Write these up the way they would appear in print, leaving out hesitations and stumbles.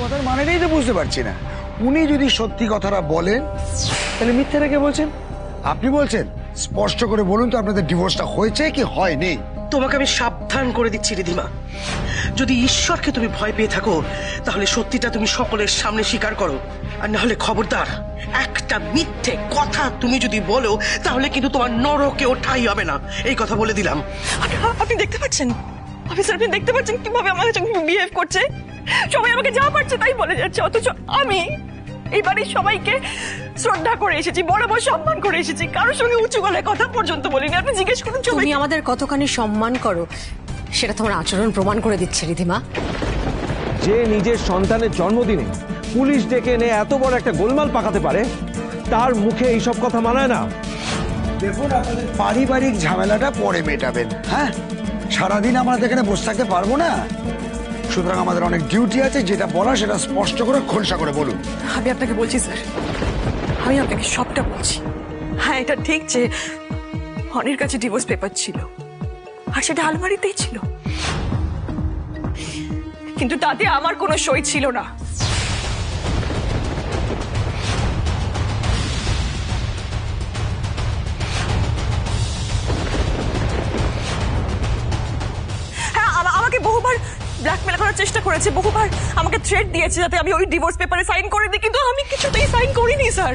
কথার মানেটাই তো বুঝতে পারছি না। উনি যদি সত্যি কথাটা বলেন তাহলে মিথ্যাটা কে বলছেন? আপনি বলছেন। স্পষ্ট করে বলুন তো আপনাদের ডিভোর্সটা হয়েছে কি হয়নি? তোমাকে আমি সাবধান করে দিচ্ছি রিধিমা, যদি ঈশ্বরকে তুমি ভয় পেয়ে থাকো তাহলে সত্যিটা তুমি সকলের সামনে স্বীকার করো, আর না হলে খবরদার একটা মিথ্যে কথা তুমি যদি বলো তাহলে কিন্তু তোমার নরকেও ঠাঁই হবে না, এই কথা বলে দিলাম। আপনি দেখতে পাচ্ছেন অফিসার, আপনি দেখতে পাচ্ছেন কিভাবে আমার সঙ্গে বিহেভ করছে? সবাই আমাকে যা পারছে তাই বলে যাচ্ছে, অথচ আমি এই বাড়ির সবাইকে শ্রদ্ধা করে এসেছি, বড় বড় সম্মান করে এসেছি, কারোর সঙ্গে উঁচু গলায় কথা পর্যন্ত বলিনি। আপনি জিজ্ঞেস করুন তুমি আমাদের কতখানি সম্মান করো সেটা তোমার আচরণ প্রমাণ করে দিচ্ছে রিধিমা। যে নিজের সন্তানের জন্মদিনে পুলিশ ডেকে এনে এত বড় একটা গোলমাল পাকাতে পারে, তার মুখে এইসব কথা মানায় না। দেখুন, আপনাদের পারিবারিক ঝামেলাটা পরে মেটাবেন। হ্যাঁ, সারাদিন আমরা এখানে বসে থাকতে পারবো না, সুতরাং আমাদের অনেক ডিউটি আছে। যেটা বলা সেটা স্পষ্ট করে খোলসা করে বলুন। আমি আপনাকে বলছি স্যার, আমি আপনাকে সবটা বলছি। হ্যাঁ, এটা ঠিক যে অনির কাছে ডিভোর্স পেপার ছিল আর সেটা আলমারিতেই ছিল, কিন্তু তাতে আমার কোনো সই ছিল না। হ্যাঁ, আমাকে বহুবার ব্ল্যাকমেল করার চেষ্টা করেছে, বহুবার আমাকে থ্রেট দিয়েছে যাতে আমি ওই ডিভোর্স পেপারে সাইন করে দিই, কিন্তু আমি কিছুতেই সাইন করিনি স্যার।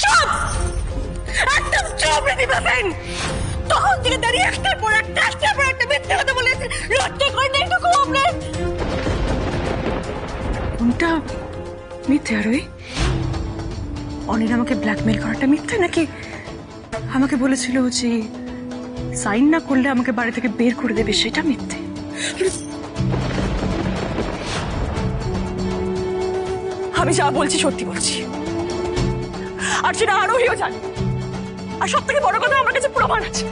চুপ, একদম চুপ রিধিমা সেন। তখন থেকে দাঁড়িয়ে একটার পর একটা মিথ্যে কথা বলেছে। লজ্জা করে না একটু আপনার? কোনটা মিথ্যে আর ওই অনির আমাকে ব্ল্যাকমেল করাটা মিথ্যে, নাকি আমাকে বলেছিল যে সাইন না করলে আমাকে বাড়ি থেকে বের করে দেবে সেটা মিথ্যে? আমি যা বলছি সত্যি বলছি, আর সেটা আরোহীও জানে। আর সব থেকে বড় কথা, আমার কাছে প্রমাণ আছে।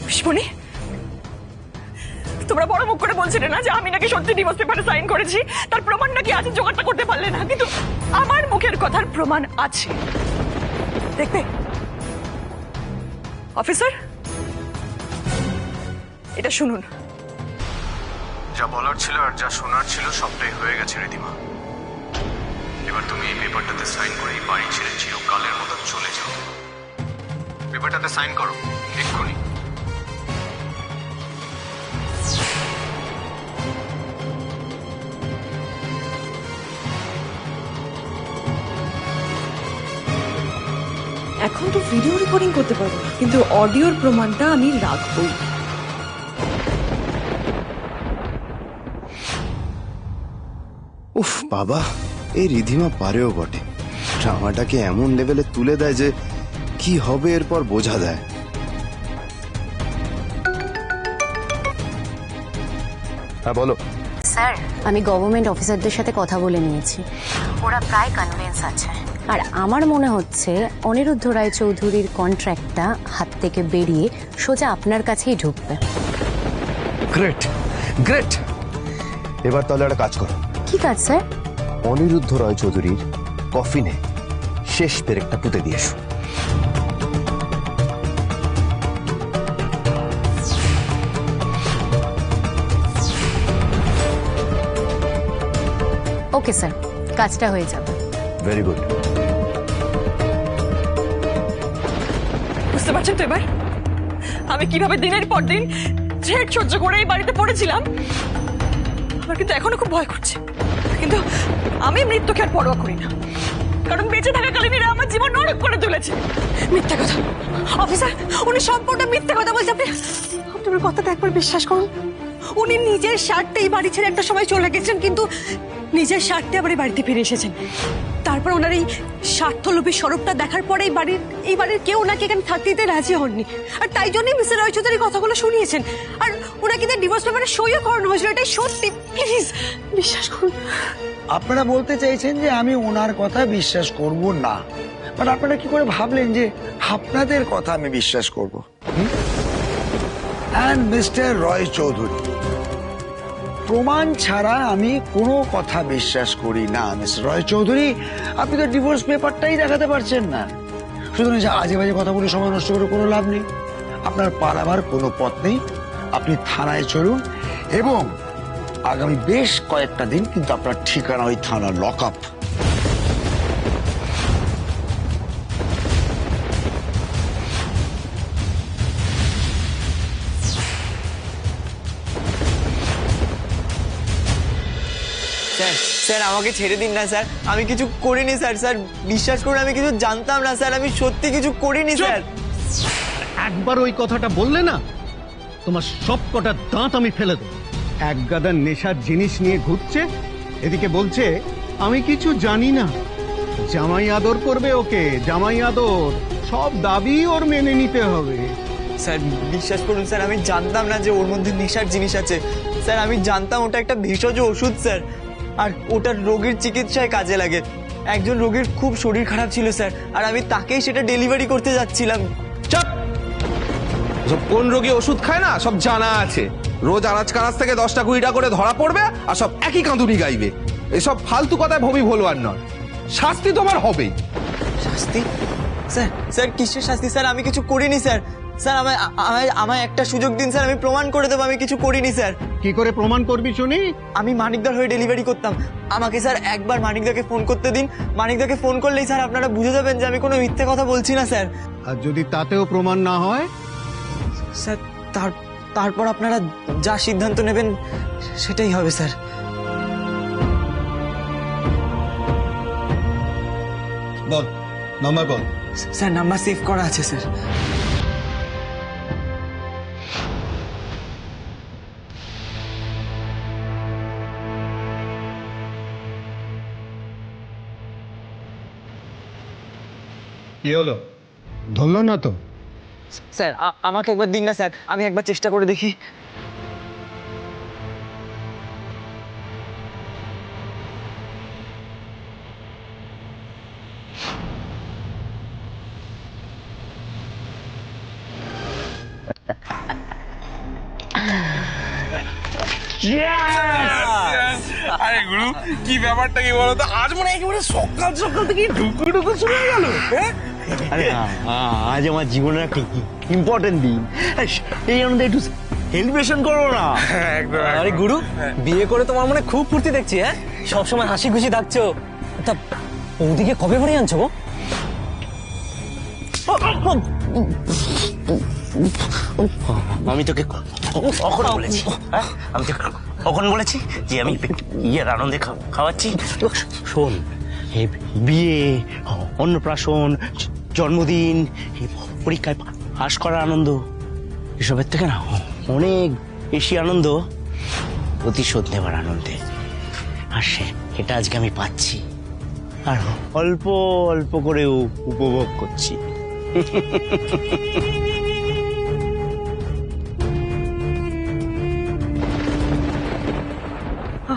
পিসমণি, তোমরা বড় মুখ করে বলছিলে না যে আমি নাকি সত্যি ডিভোর্স পেপারে সাইন করেছি, তার প্রমাণ নাকি আছে, জোগাড়টা করতে পারলে না, কিন্তু আমার মুখের কথার প্রমাণ আছে। দেখবে অফিসার, এটা শুনুন। যা বলার ছিল আর যা শোনার ছিল সবটাই হয়ে গেছে রিধিমা। এবার তুমি এই পেপারটাতে সাইন করে এই বাড়ি ছেড়ে চিরকালের মতো চলে যাও। পেপারটাতে সাইন করো এক্ষুনি। এখন তো ভিডিও রেকর্ডিং করতে পারবো না, কিন্তু অডিওর প্রমাণটা আমি রাখবই। উফ বাবা, এই রিধিমা পারেও বটে। ড্রামাটাকে এমন লেভেলে তুলে দেয় যে কি হবে এরপর বোঝা দেয়। হ্যাঁ বলো। স্যার, আমি গভর্নমেন্ট অফিসারদের সাথে কথা বলে নিয়েছি, ওরা প্রায় কনভিন্স আছে। আর আমার মনে হচ্ছে অনিরুদ্ধ রায় চৌধুরীর কন্ট্রাক্টটা হাত থেকে বেরিয়ে সোজা আপনার কাছেই ঢুকবে। Great great. এবার তাহলে একটা কাজ করো। কি কাজ স্যার? অনিরুদ্ধ রায় চৌধুরীর কফিনে শেষ পেরেকটা পুঁতে দিয়ে এসো। ওকে স্যার, কাজটা হয়ে যাবে। Very good. বুঝতে পারছেন তো এবার আমি কিভাবে দিনের পর দিন থ্রেট সহ্য করে এই বাড়িতে পড়েছিলাম? আমার কিন্তু এখনো খুব ভয় করছে, কিন্তু আমি মৃত্যুকে আর পরোয়া করি না, কারণ বেঁচে থাকাকালীন এরা আমার জীবন নরক করে তুলেছে। মিথ্যা কথা অফিসার, উনি সম্পূর্ণ মিথ্যা কথা বলছে। আপনি আপনার কথাটা একবার বিশ্বাস করুন। উনি নিজের স্বার্থে এই বাড়ি ছেড়ে একটা সময় চলে গেছেন, কিন্তু নিজের স্বার্থে আবার এই বাড়িতে ফিরে এসেছেন। তারপর ওনার এই স্বার্থলোভী স্বরূপটা দেখার পরে এই বাড়ির কেউ ওনাকে এখানে থাকতে দিতে রাজি হননি, আর তাই জন্যই মিস্টার রয় চৌধুরী কথাগুলো শুনিয়েছেন, আর ওনাকে ডিভোর্স পেপারে সইও করানো হয়েছিল। এটাই সত্যি, প্লিজ বিশ্বাস করুন। আপনারা বলতে চাইছেন যে আমি ওনার কথা বিশ্বাস করব না, বাট আপনারা কি করে ভাবলেন যে আপনাদের কথা আমি বিশ্বাস করব? অ্যান্ড মিস্টার রয় চৌধুরী, প্রমাণ ছাড়া আমি কোনো কথা বিশ্বাস করি না। মিস্টার রয় চৌধুরী, আপনি তো ডিভোর্স পেপারটাই দেখাতে পারছেন না, সুতরাং আজে বাজে কথা বলে সময় নষ্ট করে কোনো লাভ নেই। আপনার পালাবার কোনো পথ নেই, আপনি থানায় চলুন এবং আগামী বেশ কয়েকটা দিন কিন্তু আপনার ঠিকানা ওই থানার লক আপ। স্যার স্যার আমাকে ছেড়ে দিন না স্যার, আমি কিছু করিনি স্যার। স্যার বিশ্বাস করুন আমি কিছু জানতাম না স্যার, আমি সত্যি কিছু করিনি স্যার। একবার ওই কথাটা বললে না, তোমার সব কটা দাঁত আমি ফেলে দেবো। এক গাদা নেশার জিনিস নিয়ে ঘুরছে, এদিকে বলছে আমি কিছু জানি না। জামাই আদর করবে ওকে, জামাই আদর, সব দাবি ওর মেনে নিতে হবে। স্যার বিশ্বাস করুন স্যার, আমি জানতাম না যে ওর মধ্যে নেশার জিনিস আছে। স্যার আমি জানতাম ওটা একটা ভেষজ ওষুধ স্যার, আর ওটার রোগীর চিকিৎসায় কাজে লাগে। একজন রোগীর খুব শরীর খারাপ ছিল স্যার, আর আমি তাকেই সেটা ডেলিভারি করতে যাচ্ছিলাম। চাপ! সব কোন রোগী ওষুধ খায় না সব জানা আছে। রোজ আনাজ কানাজ থেকে 10টা-20টা করে ধরা পড়বে আর সব একই কাঁদুনি গাইবে। এসব ফালতু কথায় ভবি ভোলবার নয়, শাস্তি তোমার হবেই। শাস্তি? স্যার স্যার কিসের শাস্তি স্যার? আমি কিছু করিনি স্যার। স্যার আমায় একটা সুযোগ দিন স্যার, আমি প্রমাণ করে দেবো আমি কিছু করিনি স্যার। কি করে প্রমাণ করবি শুনি? আমি মানিকদার হয়ে ডেলিভারি করতাম, আমাকে স্যার একবার মানিকদাকে ফোন করতে দিন। মানিকদাকে ফোন করলেই স্যার আপনারা বুঝে যাবেন যে আমি কোনো মিথ্যে কথা বলছি না স্যার। আর যদি তাতেও প্রমাণ না হয়? স্যার তারপর আপনারা যা সিদ্ধান্ত নেবেন সেটাই হবে স্যার। বল নাম্বার বল। স্যার নাম্বার সেভ করা আছে স্যার। কি হলো, ধরলো না তো? স্যার আমাকে একবার দিন না স্যার, আমি একবার চেষ্টা করে দেখি। আরে গুরু কি ব্যাপারটা কি বলতো, আজ মনে হয় একেবারে সকাল সকাল থেকে ঢুকু ঢুকু শুরু হয়ে গেল। আরে আজ আমার জীবনের একটা ইম্পর্টেন্ট দিন, এই আনন্দে একটু সেলিব্রেশন করো না। আরে গুরু বিয়ে করে তোমার মনে খুব ফুর্তি দেখছি। হ্যাঁ সবসময় হাসি খুশি থাকছো, তা ওদিকে কবে বাড়ি আনছো গো? আমি তোকে কখন বলেছি, হ্যাঁ আমি তোকে কখন বলেছি যে আমি ইয়ের আনন্দে খাওয়াচ্ছি? শোন, এই বিয়ে, অন্নপ্রাশন, জন্মদিন, পরীক্ষায় পাশ করার আনন্দ, এসবের থেকে না অনেক বেশি আনন্দ প্রতিশোধ নেবার আনন্দে। আর সেটা আজকে আমি পাচ্ছি, আর অল্প অল্প করেও উপভোগ করছি।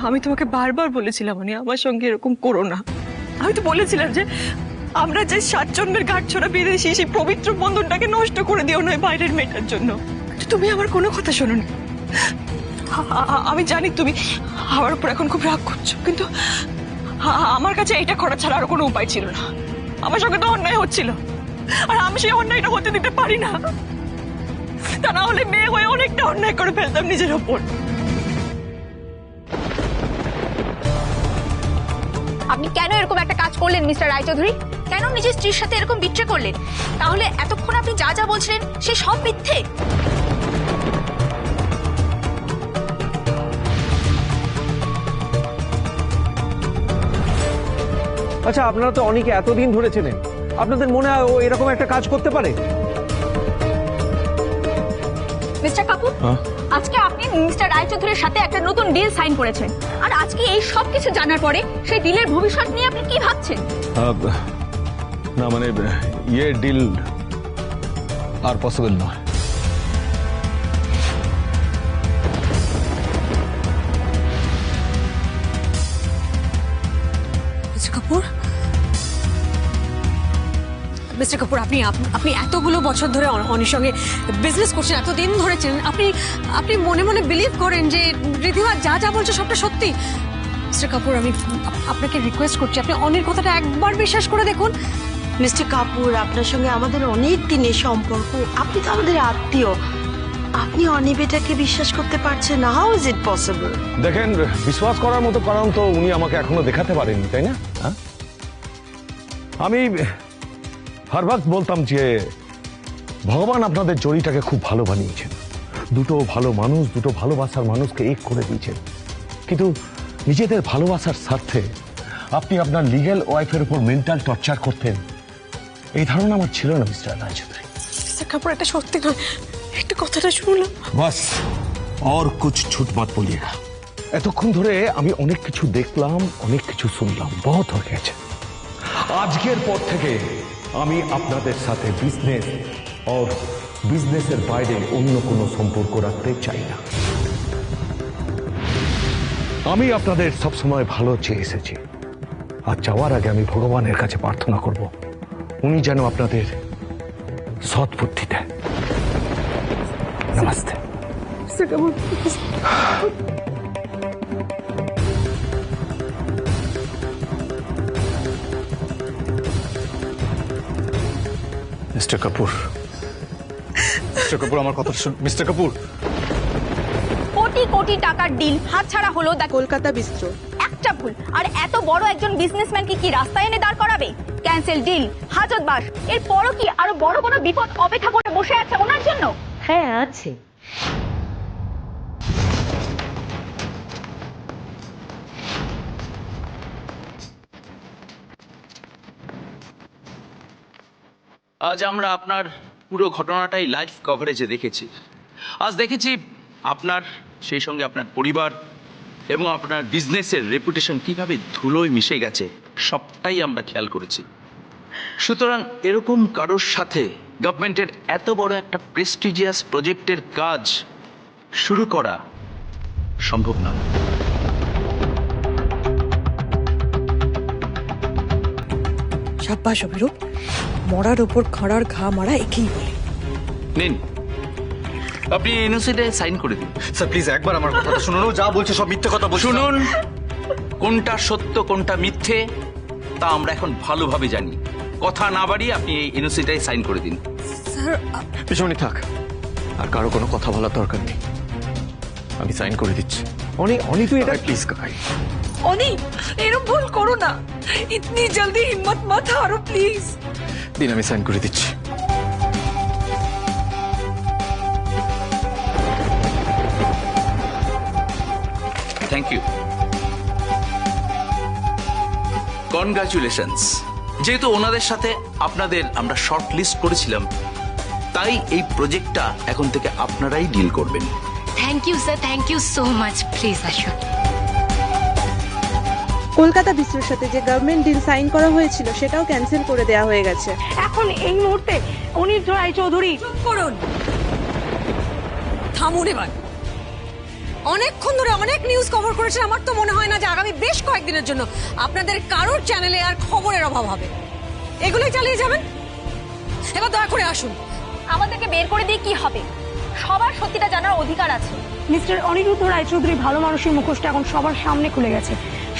আমি তোমাকে বারবার বলেছিলাম আমার সঙ্গে এরকম করো না। আমি তো বলেছিলাম যে আমরা যে 7 জন্মের গাঁট ছড়া বেঁধেছি সেই পবিত্র বন্ধনটাকে নষ্ট করে দিও নয় বাইরের মেয়েটার জন্য। তুমি আমার কোনো কথা শোনোনি। আমি জানি তুমি আমার উপর এখন খুব রাগ করছো, কিন্তু আমার কাছে এইটা করা ছাড়া আর কোনো উপায় ছিল না। আমার সঙ্গে তো অন্যায় হচ্ছিল, আর আমি সেই অন্যায়টা হতে দিতে পারি না। তা না হলে মেয়ে হয়ে অনেকটা অন্যায় করে ফেলতাম নিজের ওপর। আপনি কেন এরকম একটা কাজ করলেন মিস্টার রায়চৌধুরী? কেন নিজের স্ত্রীর সাথে এরকম বিট্রে করলেন? তাহলে এতক্ষণ আপনি যা যা বলছিলেন সে সব মিথ্যে? আচ্ছা আপনারা তো অনেকে এতদিন ধরে চেনেন, আপনাদের মনে হয় ও এরকম একটা কাজ করতে পারে? মিস্টার কাপুর, আজকে আপনি মিস্টার রায়চৌধুরীর সাথে একটা নতুন ডিল সাইন করেছেন, আর আজকে এই সব কিছু জানার পরে সেই ডিলের ভবিষ্যৎ নিয়ে আপনি কি ভাবছেন? না মানে ইয়ে ডিল আর পসিবল নয়। মিস্টার কাপুর, আপনি এতগুলো বছর ধরে অনির সঙ্গে বিজনেস করছেন, এতদিন ধরেছেন, আপনি মনে মনে বিলিভ করেন যে রিধিমা যা যা বলছে সবটা সত্যি? মিস্টার কাপুর, আমি আপনাকে রিকোয়েস্ট করছি, আপনি অনির কথাটা একবার বিশ্বাস করে দেখুন। মিস্টার কাপুর, আপনার সঙ্গে আমাদের অনেক দিনের সম্পর্ক, আপনি তো আমাদের আত্মীয়। আপনি অনিবেটাকে বিশ্বাস করতে পারছেন না? How is it possible? দেখেন, বিশ্বাস করার মতো কারণ তো উনি আমাকে এখনো দেখাতে পারেননি, তাই না? হ্যাঁ? আমি হর বক্ত বলতাম যে ভগবান আপনাদের জড়িটাকে খুব ভালো বানিয়েছেন, দুটো ভালো মানুষ, দুটো ভালোবাসার মানুষকে এক করে দিয়েছেন। কিন্তু নিজেদের ভালোবাসার স্বার্থে আপনি আপনার লিগ্যাল ওয়াইফের উপর মেন্টাল টর্চার করতেন, এই ধারণা আমার ছিল না মিস্টার রায়চৌধুরী। মিস্টার কাপুর, এটা সত্যি নয়, একটা কথাটা শুনলাম। বাস আর কুছ ছুট মত বলিয়েগা। এতক্ষণ ধরে আমি অনেক কিছু দেখলাম, অনেক কিছু শুনলাম, বহুত হয়ে গেছে। আজকের পর থেকে আমি আপনাদের সাথে বিজনেস আর বিজনেসের বাইরে অন্য কোনো সম্পর্ক রাখতে চাই না। আমি আপনাদের সবসময় ভালো চেয়ে এসেছি, আর যাওয়ার আগে আমি ভগবানের কাছে প্রার্থনা করব উনি যেন আপনাদের সৎ বুদ্ধি দেন। নমস্তে। মিস্টার কাপুর, মিস্টার কাপুর, আমার কথা শুন। মিস্টার কাপুর, কোটি কোটি টাকার ডিল হাতছাড়া হলো কলকাতা বিস্ত্র। একটা ভুল, আর এত বড় একজন বিজনেসম্যানকে কি রাস্তায় এনে দাঁড় করাবে? ক্যান্সেল ডিল, হাজতবাস, এরপরও কি আরো বড় কোনো বিপদ অপেক্ষা করে বসে আছে ওনার জন্য? হ্যাঁ আছে। আজ আমরা আপনার পুরো ঘটনাটাই লাইভ কভারেজে দেখেছি। আজ দেখেছি আপনার, সেই সঙ্গে আপনার পরিবার এবং আপনার বিজনেসের রেপুটেশন কিভাবে ধুলোয় মিশে গেছে, সবটাই আমরা খেয়াল করেছি। সুতরাং এরকম কারোর সাথে গভর্নমেন্টের এত বড় একটা প্রেস্টিজিয়াস প্রজেক্টের কাজ শুরু করা সম্ভব না। সাব্বাস অভিরূপ, মরার উপর খাঁড়ার ঘা মারা একেই বলে। নিন, আপনি এনওসিতে সাইন করে দিন। স্যার প্লিজ একবার আমার কথাটা শুনুন। ও যা বলছে সব মিথ্যে কথা বলছে। শুনুন, কোনটা সত্য কোনটা মিথ্যে তা আমরা এখন ভালোভাবে জানি। কথা না বাড়িয়ে আপনি এই এনওসিটাই সাইন করে দিন। স্যার, পিছনে থাক, আর কারো কোনো কথা বলার দরকার নেই, আমি সাইন করে দিচ্ছি। অনি তুই এটা প্লিজ কাকাই। অনি, এরকম ভুল করো না, ইতনি জলদি হিম্মত মত হারো প্লিজ। দিন, আমি সাইন করে দিচ্ছি। Thank you, congratulations. যেহেতু ওনাদের সাথে আপনাদের আমরা শর্ট লিস্ট করেছিলাম, তাই এই প্রজেক্টটা এখন থেকে আপনারাই ডিল করবেন। Thank you sir, thank you so much. Please আসুন। কলকাতা বিস্ত্রের সাথে যে গভর্নমেন্ট ডিল সাইন করা হয়েছিল সেটাও ক্যান্সেল করে দেওয়া হয়ে গেছে। এখন এই মুহূর্তে অনিরুদ্ধ রায়চৌধুরী। চুপ করুন, থামুন এবার। অনেকক্ষণ ধরে অনেক নিউজ কভার করেছেন, আমার তো মনে হয় না যে আগামী বেশ কয়েকদিনের জন্য আপনাদের কারোর চ্যানেলে আর খবরের অভাব হবে। এগুলোই চালিয়ে যাবেন। এবার দয়া করে আসুন। আমাদেরকে বের করে দিয়ে কি হবে? সবার সত্যিটা জানার অধিকার আছে। মিস্টার অনিরুদ্ধ রায়চৌধুরী ভালো মানুষের মুখোশটা এখন সবার সামনে খুলে গেছে,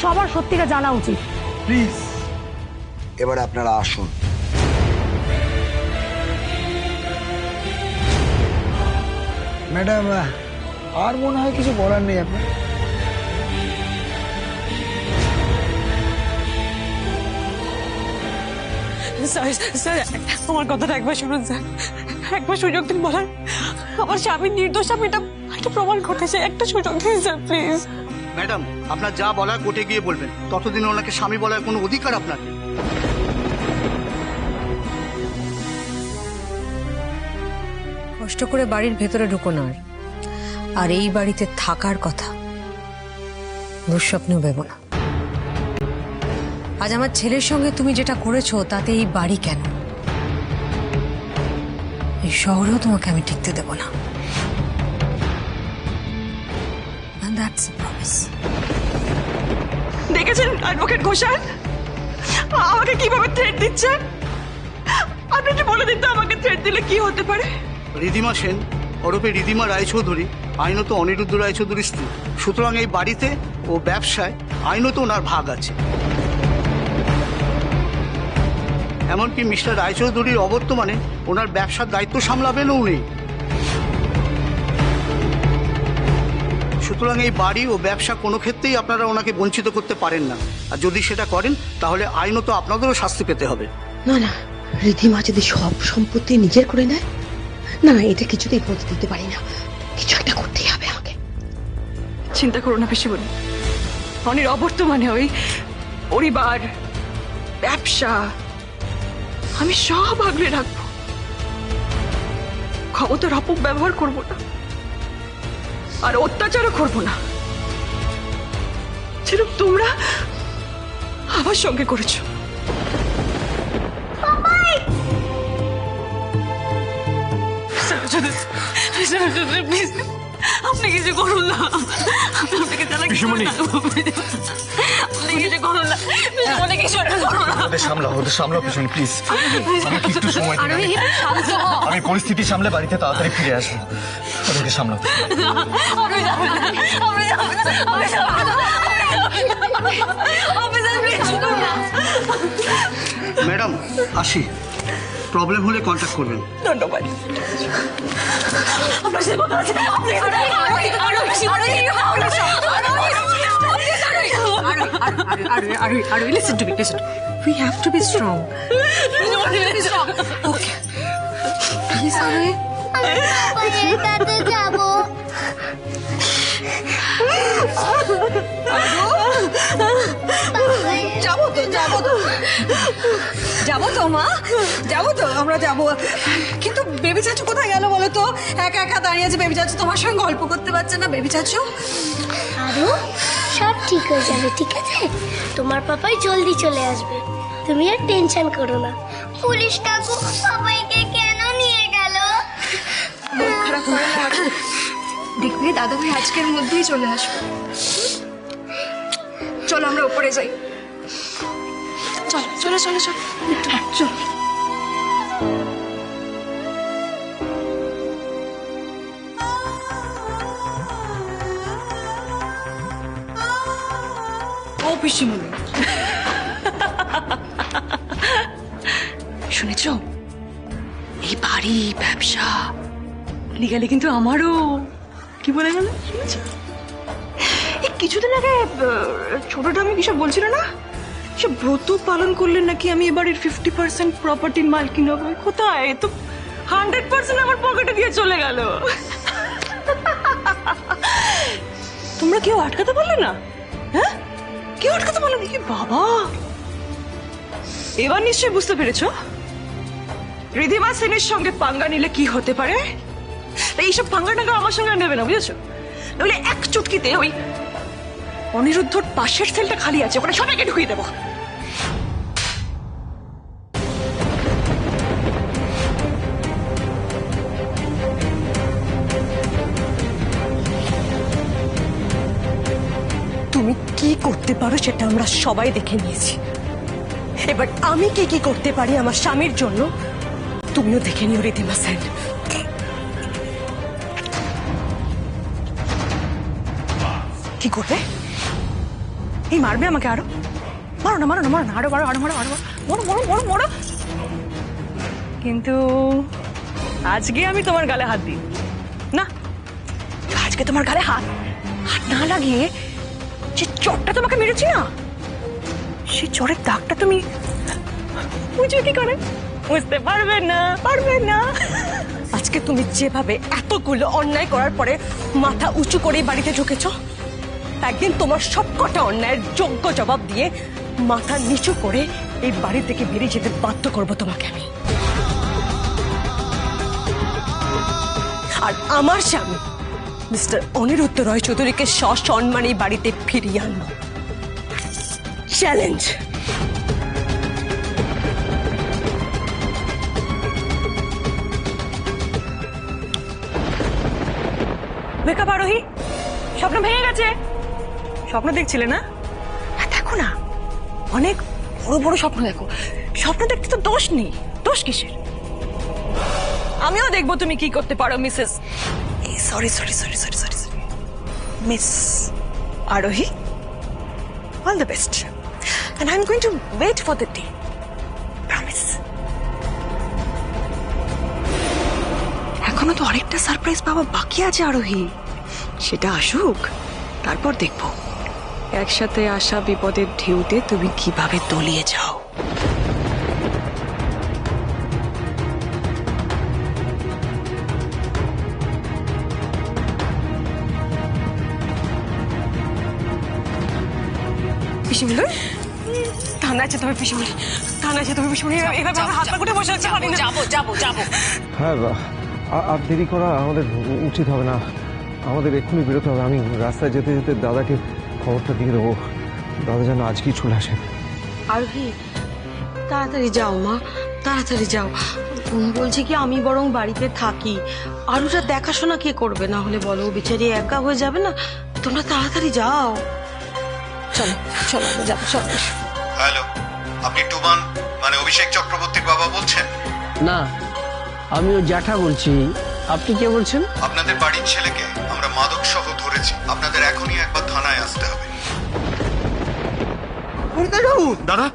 সবার সত্যিটা জানা উচিত। প্লিজ এবার আপনারা আসুন। ম্যাডাম, আর মনে হয় কিছু বলার নেই আপনার? স্যার, স্যার, আমার কথাটা একবার শুনুন স্যার, একবার সুযোগ দিন বলার। আমার স্বামী নির্দোষ, আমি এটা প্রমাণ করতে চাই, একটা সুযোগ দিন স্যার প্লিজ। ম্যাডাম, আপনার যা বলার কোর্টে গিয়ে বলবেন, ততদিন ওনাকে স্বামী বলার কোনো অধিকার আপনার নেই। কষ্ট করে বাড়ির ভেতরে ঢুকো না, আর এই বাড়িতে থাকার কথা দুঃস্বপ্নেও ভেবো না। আজ আমার ছেলের সঙ্গে তুমি যেটা করেছো তাতে এই বাড়ি কেন, এই শহরেও তোমাকে আমি টিকতে দেব না। And that's a promise. দেখেছেন অ্যাডভোকেট ঘোষাল আমাকে কিভাবে থ্রেট দিচ্ছে? আপনি কি বলে দিতে আমাকে থ্রেট দিলে কি হতে পারে? রিধিমা সেন ওরফে রিধিমা রায়চৌধুরী আইনত অনিরুদ্ধ রায়চৌধুরীর স্ত্রী, সুতরাং এই বাড়িতে ও ব্যবসায় আইনত ওনার ভাগ আছে। এমনকি মিস্টার রায়চৌধুরীর অবর্তমানে ওনার ব্যবসার দায়িত্ব সামলাবেনও উনি। সুতরাং এই বাড়ি ও ব্যবসা কোনো ক্ষেত্রেই আপনারা ওনাকে বঞ্চিত করতে পারেন না। আর যদি সেটা করেন তাহলে আইনত আপনাদেরও শাস্তি পেতে হবে। না না, রিধিমা যদি সব সম্পত্তি নিজের করে নেয়, না না, এটা কিছুতেই হতে দিতে পারি না। কিছু একটা করতেই হবে আমাকে। চিন্তা করো না পিসিমণি, অনির অবর্তমানে ওই পরিবার, ব্যবসা আমি সব আগলে রাখবো। ক্ষমতার অপব্যবহার করবো না, আর অত্যাচারও করবো না, যেরকম তোমরা আমার সঙ্গে করেছো। আপনি কিছু করুন না, আপনাকে তারা কিছু করুন না, আপনি কিছু করুন না, পিসিমণি কিছু করুন না। ওদের সামলাও পিছনে প্লিজ। আমাকে একটু সময় দিন, আমি পরিস্থিতি সামলে বাড়িতে তাড়াতাড়ি ফিরে আসবো। ওদেরকে সামলাও। ম্যাডাম আসি, প্রবলেম হলে কন্ট্যাক্ট করবেন। ধন্যবাদ। আপনার সাথে কথা আছে। Listen to me. Listen. We have to be strong. Okay. Please, Arohi. যাবো তো মা, যাবো তো, আমরা যাবো। কিন্তু বেবি চাচু কোথায় গেল বলো তো? একা একা দাঁড়িয়ে আছে বেবি চাচু, তোমার সঙ্গে গল্প করতে পারছে না বেবি চাচু? আরো সব ঠিক হয়ে যাবে, ঠিক আছে? তোমার পাপাই জলদি চলে আসবে, তুমি আর টেনশন করো না। পুলিশ কাকু সবাইকে কেন নিয়ে গেল? খারাপ করে না, দেখবে দাদা ভাই আজকের মধ্যেই চলে আসবে। চলো আমরা উপরে যাই। চলো চলো চলো চলো চলো। ও পিসিমণি, শুনেছ? এই বাড়ি, ব্যবসা লিগালি কিন্তু আমারও। কি বলে গেল শুনেছ? এই কিছুদিন আগে ছোটটা আমি কিসব বলছিল না, সে ব্রত পালন করলেন নাকি আমি এবারের 50% প্রপার্টির মালকিন হবো। কোথায় তো 100% আমার পকেটে দিয়ে চলে গেল। তোমরা কেউ আটকাতে পারলে না? হ্যাঁ, কেউ আটকাতে পারলো না? কি বাবা, এবার নিশ্চয়ই বুঝতে পেরেছো রিধিমা সেনের সঙ্গে পাঙ্গা নিলে কি হতে পারে। এইসব পাঙ্গা টাঙ্গা আমার সঙ্গে নেবে না, বুঝেছো? নইলে এক চুটকিতে ওই অনিরুদ্ধর পাশের সেলটা খালি আছে, ওখানে সবাইকে ঢুকিয়ে দেবো। তুমি কি করতে পারো সেটা আমরা সবাই দেখে নিয়েছি, এবার আমি কি কি করতে পারি আমার স্বামীর জন্য তুমিও দেখে নিও রিধিমা সেন। কি করবে? এই মারবে আমাকে আরো? মারো না, মারো না, মারো না, আরো মারো, আরো মারো, আরো মারো, মারো মারো মারো। কিন্তু আজকে আমি তোমার গালে হাত দিই না, আজকে তোমার গালে হাত না লাগিয়ে যে চটটা তোমাকে মেরেছি না, সেই চড়ের দাগটা তুমি বুঝবে কি করে? বুঝতে পারবে না, পারবে না। আজকে তুমি যেভাবে এতগুলো অন্যায় করার পরে মাথা উঁচু করে বাড়িতে ঢুকেছ, একদিন তোমার সবকটা অন্যায়ের যোগ্য জবাব দিয়ে মাথা নিচু করে এই বাড়ি থেকে বেরিয়ে যেতে বাধ্য করবো তোমাকে আমি। আর আমার স্বামী মিস্টার অনিরুদ্ধ রয় চৌধুরীকে সসম্মানে বাড়িতে ফিরিয়ে আনবো। চ্যালেঞ্জ। মেকআপ আরোহী, স্বপ্ন ভেঙে গেছে। স্বপ্ন দেখছিলে না? দেখো না, অনেক বড় বড় স্বপ্ন দেখো। স্বপ্ন দেখতে তো দোষ নেই, দোষ কিসের? আমিও দেখবো তুমি কি করতে পারো Mrs, sorry sorry sorry sorry sorry Miss Arohi. All the best, and I'm going to wait for the day. Promise. এখনো তো আরেকটা সারপ্রাইজ পাওয়া বাকি আছে আরোহী। সেটা আসুক, তারপর দেখব একসাথে আসা বিপদের ঢেউতে তুমি কিভাবে তলিয়ে যাও। পিসিমণি, থানায় যেতে হবে পিসিমণি, থানায় যেতে হবে পিসিমণি। এভাবে আমরা হাত পা গুটে বসে আছি, পারি না। যাবো। হ্যাঁ, আর দেরি করা আমাদের উচিত হবে না, আমাদের এক্ষুনি বেরোতে হবে। আমি রাস্তায় যেতে যেতে দাদাকে খবরটা দিয়ে দেবো, দাদা যেন আজকেই চলে আসে। আরভি, তাড়াতাড়ি যাও মা, তাড়াতাড়ি যাও। বলছি কি, আমি বরং বাড়িতে থাকি, আরুটা দেখাশোনা কে করবে? না হলে বলো, বেচারি একা হয়ে যাবে না। তোমরা তাড়াতাড়ি যাও। চলো চলো, যাবো, চলো। হ্যালো, আপনি টুমান মানে অভিষেক চক্রবর্তীর বাবা বলছেন? না, আমি ও জ্যাঠা বলছি। আপনি কে বলছেন? আপনাদের বাড়ির ছেলেকে আমরা মাদক সহ ধরেছি, আপনাদের এখনই একবার থানায় আসতে হবে। দাদা